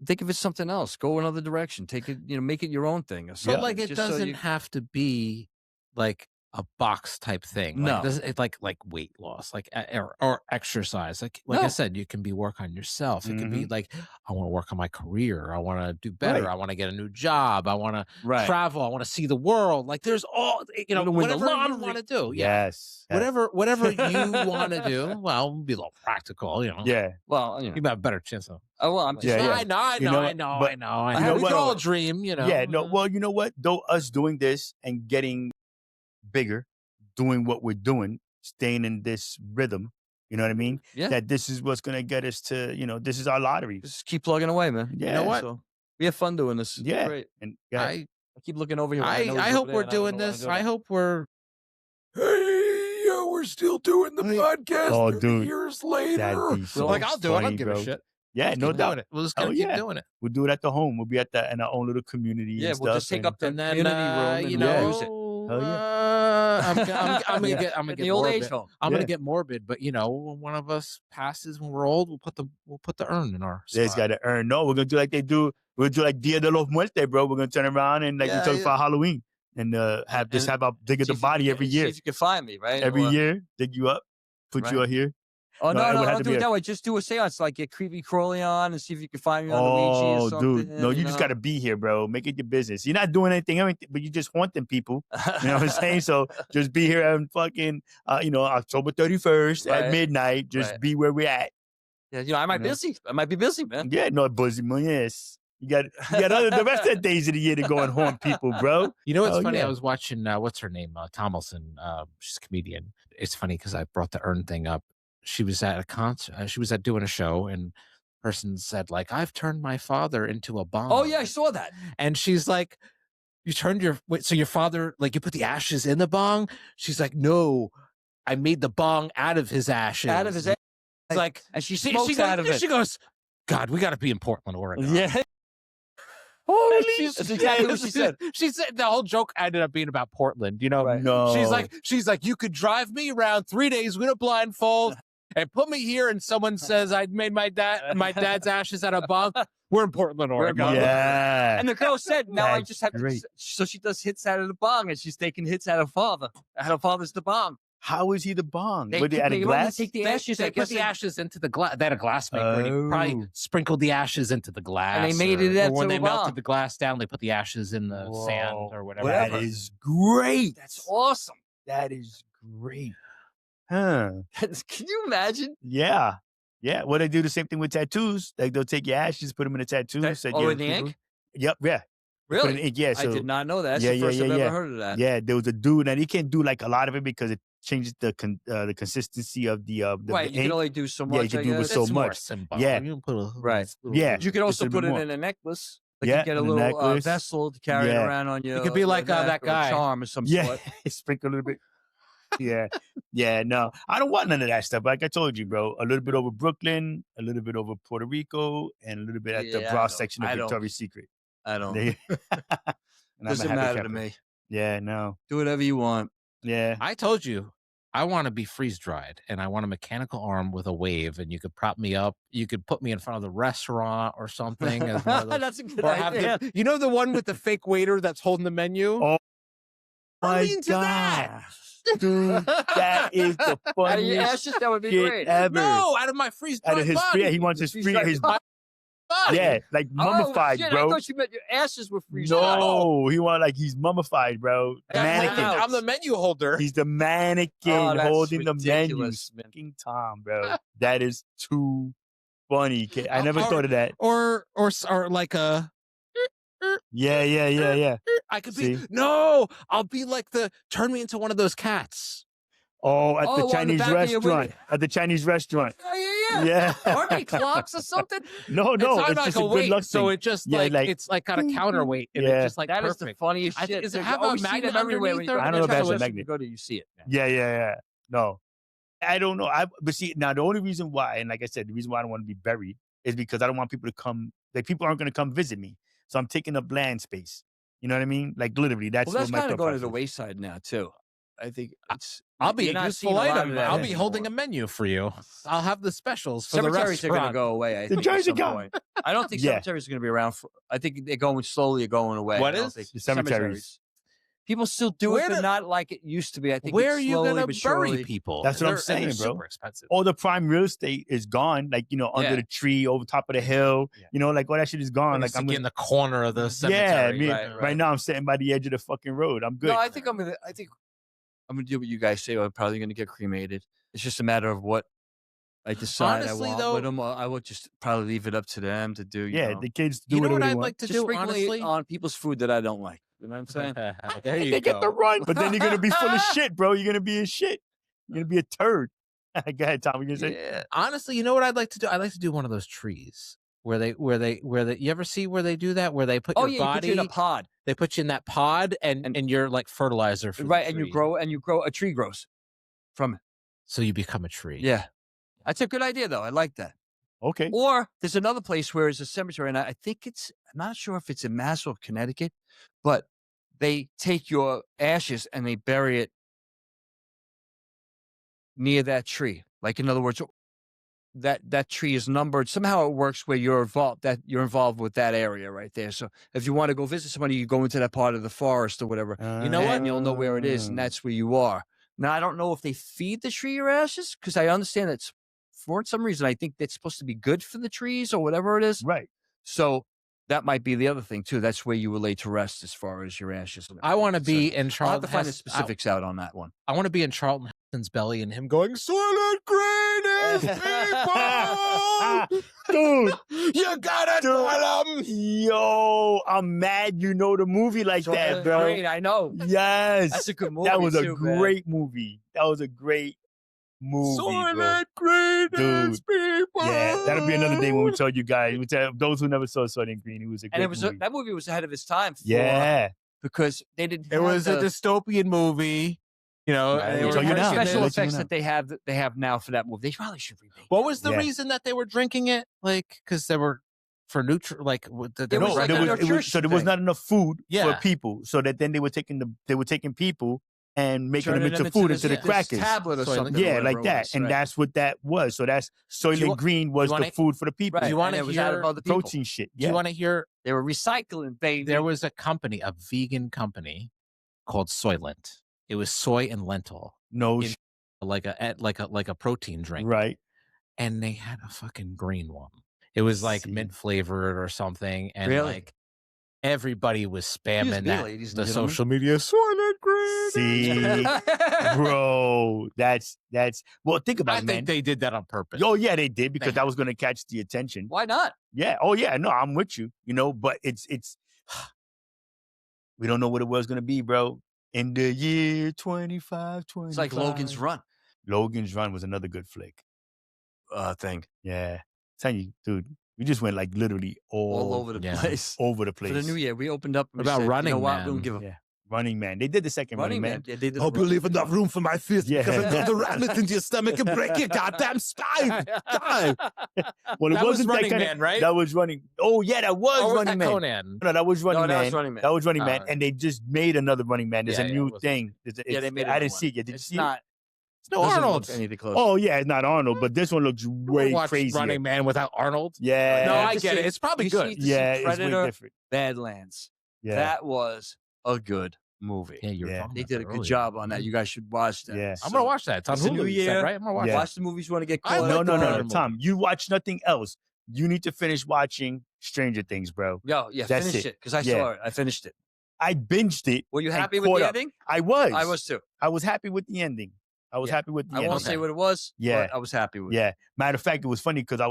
Think of it something else. Go another direction. Take it, make it your own thing. Or But something, like, it just so doesn't you- have to be like a box type thing. No. Like does it like weight loss, like or exercise. Like I No. said, you can be work on yourself. It could be Mhm. like, I want to work on my career. I want to do better. Right. I want to get a new job. I want to Right. travel. I want to see the world. Like there's all Wanna win the whatever you lottery. want to do. Yeah. Yes. Whatever you want to do. Well, be a little practical, Yeah. Well, You have a better chance of. oh, well, I'm just Yeah, saying. yeah. I know. You know what? But I you know. know We what? can all dream, Yeah. No. Well, you know what? Though us doing this and getting bigger, doing what we're doing, staying in this rhythm. You know what I mean? Yeah. That this is what's gonna get us to. This is our lottery. Just keep plugging away, man. Yeah. You know what? So we have fun doing this. It's Yeah. great. And I keep looking over here. when I know he's hope over there we're and I don't doing know what this. I'm I doing. hope we're. Hey, we're still doing the podcast. Oh, 30 dude, years later. that'd be so Like I'll do it. I don't funny, give bro. a shit. Yeah, Keep no doing doubt. it. We're just Oh, gonna keep yeah. doing it. We'll do it at the home. We'll be in our own little community. Yeah, and we'll stuff, just take and- up the And then community room and you Yeah. use it. know, Hell yeah. I'm gonna Yeah. get At get the old morbid. age home. I'm Yeah. gonna get morbid, but when one of us passes when we're old, we'll put the urn in our There's spot. got to earn. No, we're gonna do like they do. We're gonna do like Dia de los Muertos, bro. We're gonna turn around and like we Yeah, talk yeah. about Halloween and have And our dig See at the if you body can- every see year. if you can find me, right? Every Or- year, dig you up, put you Right. out here. Oh, No, no, it no, would have don't to do be it a- that way. Just do a seance, like get creepy Crawly on and see if you can find me on the Ouija or Oh, something. dude, no, you just gotta be here, bro. Make it your business. You're not doing anything, but you just haunting people. You know what I'm saying? So just be here on fucking, October 31st at Right. midnight. Just Right. be where we're at. Yeah, I might be busy, man. Yeah, no, busy, man. Yes, you got the rest of the days of the year to go and haunt people, bro. You know what's Oh, funny? yeah. I was watching what's her name, Tomlinson. She's a comedian. It's funny because I brought the urn thing up. She was at a concert. She was at doing a show, and person said like, "I've turned my father into a bong." Oh, yeah, I saw that. And she's like, "You turned so your father, like you put the ashes in the bong?" She's like, "No, I made the bong out of his ashes." Out of his It's like, and she she smokes goes, out of it. She goes, "God, we got to be in Portland, Oregon." Yeah. Holy That's exactly what she said. She said the whole joke ended up being about Portland. Right. No, She's like, you could drive me around 3 days with a blindfold and put me here, and someone says I made my dad's ashes out of bong. We're in Portland, Oregon. yeah. And the girl said, "Now I That's just have to." great. So she does hits out of the bong, and she's taking hits out of father. Out of father's the bong. How is he the bong? They Would they add a want to glass? take the They, ashes. they I put guess the ashes into the glass. They had a glass maker, and he probably Oh. sprinkled the ashes into the glass. made it or into when the they bong. melted the glass down, they put the ashes in the sand Whoa. or whatever. That is great. That's awesome. That is great. Huh. Can you imagine? Yeah. Yeah. Well, they do the same thing with tattoos. Like they'll take your ashes, put them in a tattoo. said, Oh, yeah, in the ink? Yep. Yeah. Put it in Really? ink. Yeah. I So did not know that. That's yeah, the first yeah, I've yeah, ever yeah. heard of that. yeah, there was a dude, and he can't do like a lot of it because it changes the consistency of the Right, you ink. can only do so much. Yeah, you can I do with guess. so It's more much. symbol. Yeah. You can put a Right. Yeah. You could Just a also little put bit it more. in a necklace. Like Yeah, you get a in a little necklace. vessel to carry it Yeah. around on your. could be like, your that neck or a guy. charm or some Yeah. sort. Sprinkle a little bit. Yeah. Yeah. No, I don't want none of that stuff. Like I told you, bro, a little bit over Brooklyn, a little bit over Puerto Rico, and a little bit at the Yeah, I bra don't- section of I don't- Victoria's Secret. I don't. And I'm a Doesn't happy matter to camper. me. Yeah. No. Do whatever you want. Yeah. I told you, I want to be freeze dried, and I want a mechanical arm with a wave, and you could prop me up. You could put me in front of the restaurant or something. As one of those, That's a good or have idea. the one with the fake waiter that's holding the menu. Oh, I'm my into that. Dude, that is the Out of your funniest ashes, that would be shit great. ever. No, out of my freeze Out dried of his body. he wants his Freeze free dried his body. yeah, like mummified, oh, shit, bro. I thought you meant your ashes were freezing. up. No, he want like he's mummified, bro. Yeah, Mannequin. wow. I'm the menu holder. He's the mannequin Oh, that's holding the menu. ridiculous, man. Fucking Tom, bro. That is too funny. Kid. I never Or- thought of that. Or like a. Yeah. I could be See? I'll be like turn me into one of those cats. Oh, at Oh, the on the Chinese back of your window. restaurant. At the Chinese restaurant. Yeah. Yeah. Aren't they clocks or something? No, It's not it's like just a a good weight, luck so thing. it just Yeah, like- it's like got a counterweight, and Yeah. it's just like That is the perfect. funniest I shit. does it You have a always see magnet them everywhere when underneath you or go I to don't know if that's a Chinese magnet. You go to, you see it. Man. Yeah. No. I don't know. But see, now the only reason why, and like I said, the reason why I don't want to be buried is because I don't want people to come, like people aren't going to come visit me. So I'm taking up land space. You know what I mean? Like literally, that's Well, that's what my kind of thought going to the process is. wayside now too. I think it's. I'll be you're a not useful seeing a lot of item. that I'll be holding a anymore. menu for you. I'll have the specials for the Cemeteries are going to restaurant. go away. I The think at Jersey some Gum. point. I don't think Yeah. cemeteries are going to be around. I think they're going slowly going away. What I don't is? think- The cemeteries. People still do it, but not like it used to be. I think where it's are you slowly going but to bury surely. people? That's what I'm And saying, they're bro. super expensive. All the prime real estate is gone. Like, under the tree, over top of the hill. Yeah. Like all that shit is gone. Like I'm in the corner of the cemetery. Right now I'm sitting by the edge of the fucking road. I'm good. No, I think I'm gonna do what you guys say. I'm probably gonna get cremated. It's just a matter of what I decide Honestly, I want though, with them. I will just probably leave it up to them to do. The kids do you know whatever what they I'd want. like to just do, honestly? on people's food that I don't like. You know what I'm saying? There you They get the go. run, but then you're gonna be full of shit, bro. You're gonna be a shit. You're gonna be a turd. Go ahead, Tom. You gonna say? Yeah. Honestly, you know what I'd like to do? I'd like to do one of those trees where they you ever see where they do that? Where they put your You body put you in a pod. They put you in that pod and you're like fertilizer for Right, the and tree. you grow a tree grows from it. So you become a tree. Yeah. That's a good idea though. I like that. Okay. Or there's another place where it's a cemetery, and I think I'm not sure if it's in Mass or Connecticut, but they take your ashes and they bury it near that tree. Like, in other words, that tree is numbered. Somehow it works where you're involved with that area right there. So if you want to go visit somebody, you go into that part of the forest or whatever. You know what? And you'll know where it is, and that's where you are. Now, I don't know if they feed the tree your ashes, because I understand that's, for some reason, I think that's supposed to be good for the trees or whatever it is. Right. So that might be the other thing too. That's where you will lay to rest as far as your ashes. I want to be in I'll have Charlton. to find the specifics out on that one. I want to be in Charlton Heston's belly and him going, "Soylent Green is people." Dude, you gotta tell him. Yo, I'm mad you know the movie like that, bro. Great, I know. Yes. That's a good movie. That was a too, man. great movie. That was a great movie, bro. Soylent Green is people. Yeah, that'll be another day when we tell you guys. We tell those who never saw Soylent Green. It was a great movie. That movie was ahead of its time. Because they didn't. It was a dystopian movie. You know, Right. they We'll were tell you now. special We'll tell you effects now. that they have now for that movie. They probably should remake. What was the Yeah. reason that they were drinking it? Like, because they were for neutral. Like, It was like a nutrition there was thing. not enough food Yeah. for people, so that then they were taking people and making Turning them into food into the this crackers. tablet or Soylent something. Yeah, or like whatever it that, was, and right. that's what that was. So that's Soylent Green was you the wanna- food for the people. Right. Do you want and to it was out hear of other people. Protein shit. Do Yeah. you want to hear? They were recycling, baby. There was a company, a vegan company called Soylent. It was soy and lentil, No, in- like a protein drink, right. and they had a fucking green one. It was like See. mint flavored or something, and Really? like everybody was spamming me, that ladies and the gentlemen. social media Soylent Green. See, bro, that's well. Think about I it, think man. they did that on purpose. Oh yeah, they did because They- that was going to catch the attention. Why not? Yeah. Oh yeah. No, I'm with you. But it's we don't know what it was going to be, bro. In the year 25, It's like Logan's Run Logan's Run was another good flick. thing. Yeah. Tell you, dude, we just went like literally All over the yeah. place. over the place. For the new year, we opened up. And What we about said, you Running know what? We Man? don't give a Yeah. Running Man. They did the second Running Man. Yeah, they did Hope you leave enough room for my fist Yeah. because I'm going to ram it into your stomach and break your goddamn spine. God. Well, it That was wasn't Running that kind Man, right? That was Running. Oh yeah, that was Or was Running that Man. Conan? No, that was Running No, Man. that was Running Man. That was Running Man, Alright. and they just made another Running Man. There's Yeah, a yeah, new it was- thing. Yeah, they made I another didn't one. see it yet. Did you It's see not. It's no doesn't Arnold. look anything close. it? Oh yeah, it's not Arnold, but this one looks way Watch crazier. Running Man without Arnold. Yeah. No, You I have to get see- it. It's probably you good. need to see Yeah, it's way Predator, different. Badlands. Yeah, That was a good movie. Yeah, you're Yeah. wrong They about did a that good earlier. job on that. You guys should watch that. yeah. I'm gonna watch that. It's on It's a Hulu. new you said, year. right? I'm gonna watch Yeah. that. Watch the movies you want to get I caught like No, up. no, no, no, Paranormal. Tom. You watch nothing else. You need to finish watching Stranger Things, bro. Yo, yeah, That's finish it. it because I Yeah. saw it. I finished it. I binged it. Were you and happy with caught the up. ending? I was. I was too. I was happy with the ending. I was Yeah. happy with the I ending. won't say what it was. Yeah. but I was happy with it. Yeah. Matter of fact, it was funny because I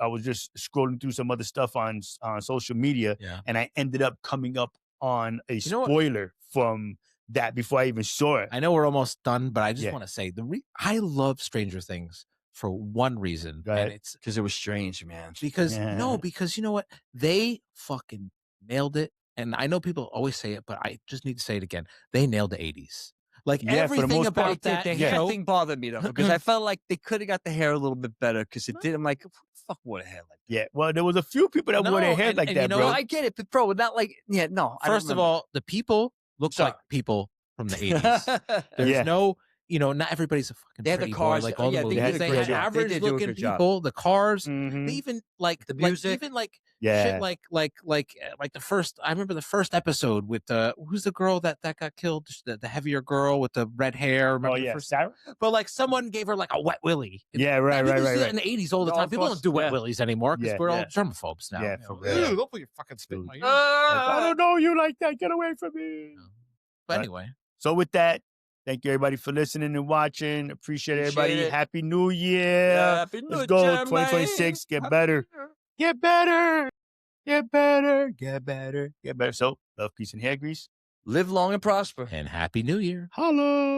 was just scrolling through some other stuff on social media, Yeah. and I ended up coming up on a know what? spoiler from that before I even saw it. I know we're almost done, but I just Yeah. want to say I love Stranger Things for one reason, Go ahead. and it's Because it was strange, man. because Yeah. because you know what, they fucking nailed it. And I know people always say it, but I just need to say it again. They nailed the 80s. Like Yeah, for the everything most about part, The that hair show. thing bothered me though because I felt like they could have got the hair a little bit better because it did. I'm like, fuck, what a hair like that. Yeah. Well, there was a few people that wore their No, hair and- like and that, you know bro. No, I get it, but bro, not like no. I don't First of remember. all, the people look Sorry. like people from the 80s. There's Yeah. no you know, not everybody's a fucking They had the pretty boy, cars. like all the Yeah, movies. did a They great had job. They average did do a looking good job. people, the cars, Mhm. they even like The like, music. even like Yeah. shit like the first. I remember the first episode with who's the girl that got killed, the heavier girl with the red hair. Remember Oh the yeah, first? Sarah. But like someone gave her like a wet willy. Yeah, right, People right, used to do right, that right. in the 80s all the No, time. of People course, don't do wet yeah. willies anymore because Yeah, we're all yeah. germaphobes now. Yeah, You know? for real. Ew, don't put your fucking spit in my ear. I don't know you like that. Get away from me. No. But Right. anyway, So with that, thank you everybody for listening and watching. Appreciate everybody. Appreciate it. Happy New Year. Happy Let's New go. Year, 2026. man. Get better. Get better. Get better. Get better. Get better. So love, peace, and hair grease. Live long and prosper. and Happy New Year. Holla.